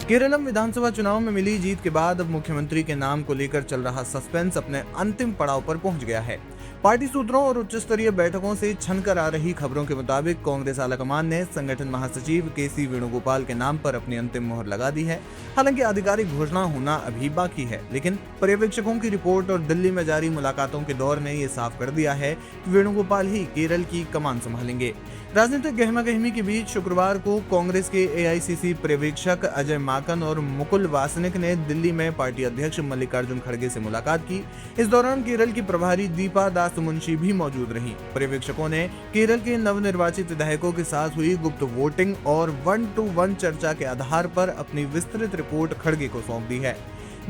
केरलम विधानसभा चुनाव में मिली जीत के बाद अब मुख्यमंत्री के नाम को लेकर चल रहा सस्पेंस अपने अंतिम पड़ाव पर पहुंच गया है। पार्टी सूत्रों और उच्च स्तरीय बैठकों से छनकर आ रही खबरों के मुताबिक कांग्रेस आलाकमान ने संगठन महासचिव केसी वेणुगोपाल के नाम पर अपनी अंतिम मोहर लगा दी है। हालांकि आधिकारिक घोषणा होना अभी बाकी है, लेकिन पर्यवेक्षकों की रिपोर्ट और दिल्ली में जारी मुलाकातों के दौर ने ये साफ कर दिया है कि वेणुगोपाल ही केरल की कमान संभालेंगे। राजनीतिक गहमागहमी के बीच शुक्रवार को कांग्रेस के एआईसीसी पर्यवेक्षक अजय माकन और मुकुल वासनिक ने दिल्ली में पार्टी अध्यक्ष मल्लिकार्जुन खड़गे से मुलाकात की। इस दौरान केरल की प्रभारी दीपा दास मुंशी भी मौजूद रहीं। पर्यवेक्षकों ने केरल के नवनिर्वाचित विधायकों के साथ हुई गुप्त वोटिंग और 1-to-1 चर्चा के आधार पर अपनी विस्तृत रिपोर्ट खड़गे को सौंप दी है।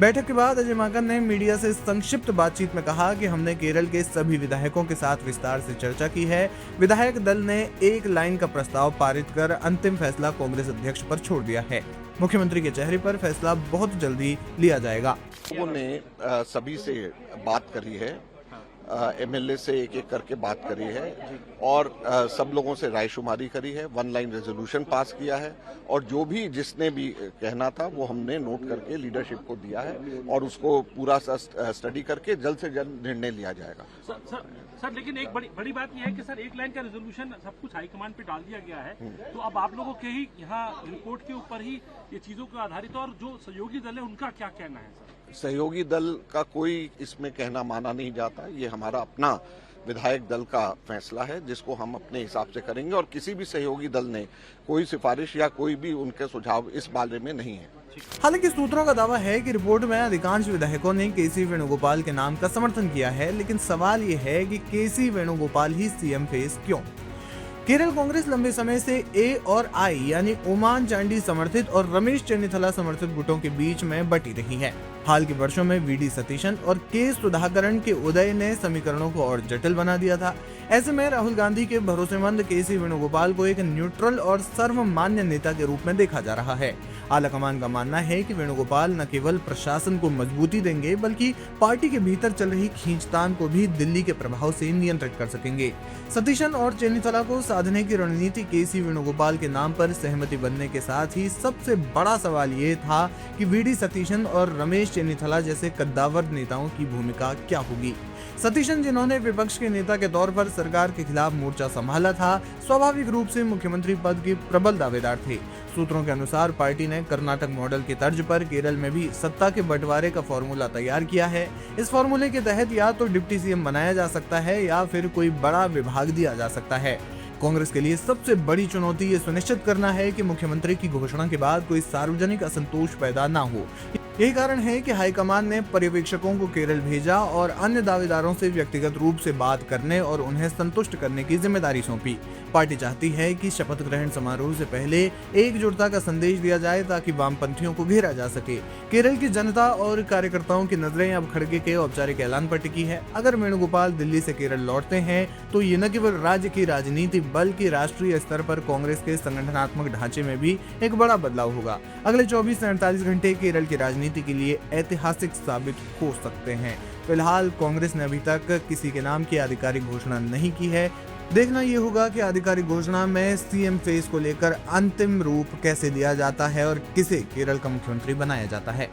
बैठक के बाद अजय माकन ने मीडिया से संक्षिप्त बातचीत में कहा कि हमने केरल के सभी विधायकों के साथ विस्तार से चर्चा की है। विधायक दल ने एक लाइन का प्रस्ताव पारित कर अंतिम फैसला कांग्रेस अध्यक्ष पर छोड़ दिया है। मुख्यमंत्री के चेहरे पर फैसला बहुत जल्दी लिया जाएगा। लोगों ने सभी से बात करी है, एमएलए से एक एक करके बात करी है और सब लोगों से रायशुमारी करी है, 1 लाइन रेजोल्यूशन पास किया है और जो भी जिसने भी कहना था वो हमने नोट करके लीडरशिप को दिया है और उसको पूरा स्टडी करके जल्द से जल्द निर्णय लिया जाएगा। सर लेकिन एक बड़ी बात यह है कि सर 1 लाइन का रेजोल्यूशन सब कुछ हाईकमान पे डाल दिया गया है, तो अब आप लोगों के ही यहाँ रिपोर्ट के ऊपर ही ये चीजों को आधारित, और जो सहयोगी दल है उनका क्या कहना है सर? सहयोगी दल का कोई इसमें कहना माना नहीं जाता, ये हमारा अपना विधायक दल का फैसला है जिसको हम अपने हिसाब से करेंगे और किसी भी सहयोगी दल ने कोई सिफारिश या कोई भी उनके सुझाव इस बारे में नहीं है। हालांकि सूत्रों का दावा है कि रिपोर्ट में अधिकांश विधायकों ने केसी वेणुगोपाल के नाम का समर्थन किया है, लेकिन सवाल ये है कि केसी वेणुगोपाल ही सीएम फेस क्यों? केरल कांग्रेस लंबे समय से ए और आई यानी ओमान चांडी समर्थित और रमेश चेन्निथला समर्थित गुटों के बीच में बटी रही है। हाल के वर्षों में वीडी सतीशन और के सुधाकरण के उदय ने समीकरणों को और जटिल बना दिया था। ऐसे में राहुल गांधी के भरोसेमंद केसी वेणुगोपाल को एक न्यूट्रल और सर्वमान्य नेता के रूप में देखा जा रहा है। आलाकमान का मानना है कि वेणुगोपाल न केवल प्रशासन को मजबूती देंगे बल्कि पार्टी के भीतर चल रही खींचतान को भी दिल्ली के प्रभाव से नियंत्रित कर सकेंगे। सतीशन और चेन्निथला को साधने की रणनीति केसी वेणुगोपाल के नाम पर सहमति बनने के साथ ही सबसे बड़ा सवाल ये था कि वीडी सतीशन और रमेश चेन्निथला जैसे कद्दावर नेताओं की भूमिका क्या होगी। सतीशन, जिन्होंने विपक्ष के नेता के तौर पर सरकार के खिलाफ मोर्चा संभाला था, स्वाभाविक रूप से मुख्यमंत्री पद के प्रबल दावेदार थे। सूत्रों के अनुसार पार्टी ने कर्नाटक मॉडल के तर्ज पर केरल में भी सत्ता के बंटवारे का फॉर्मूला तैयार किया है। इस फॉर्मूले के तहत या तो डिप्टी सीएम बनाया जा सकता है या फिर कोई बड़ा विभाग दिया जा सकता है। कांग्रेस के लिए सबसे बड़ी चुनौती ये सुनिश्चित करना है कि मुख्यमंत्री की घोषणा के बाद कोई सार्वजनिक असंतोष पैदा न हो। यही कारण है कि हाईकमान ने पर्यवेक्षकों को केरल भेजा और अन्य दावेदारों से व्यक्तिगत रूप से बात करने और उन्हें संतुष्ट करने की जिम्मेदारी सौंपी। पार्टी चाहती है कि शपथ ग्रहण समारोह से पहले एकजुटता का संदेश दिया जाए ताकि वामपंथियों को घेरा जा सके। केरल की जनता और कार्यकर्ताओं की नजरें अब खड़गे के औपचारिक ऐलान पर टिकी है। अगर वेणुगोपाल दिल्ली से केरल लौटते हैं तो ये न केवल राज्य की राजनीति बल्कि राष्ट्रीय स्तर पर कांग्रेस के संगठनात्मक ढांचे में भी एक बड़ा बदलाव होगा। अगले 24 से 48 घंटे केरल की राजनीति के लिए ऐतिहासिक साबित हो सकते हैं। फिलहाल कांग्रेस ने अभी तक किसी के नाम की आधिकारिक घोषणा नहीं की है। देखना ये होगा कि आधिकारिक घोषणा में सीएम फेस को लेकर अंतिम रूप कैसे दिया जाता है और किसे केरल का मुख्यमंत्री बनाया जाता है।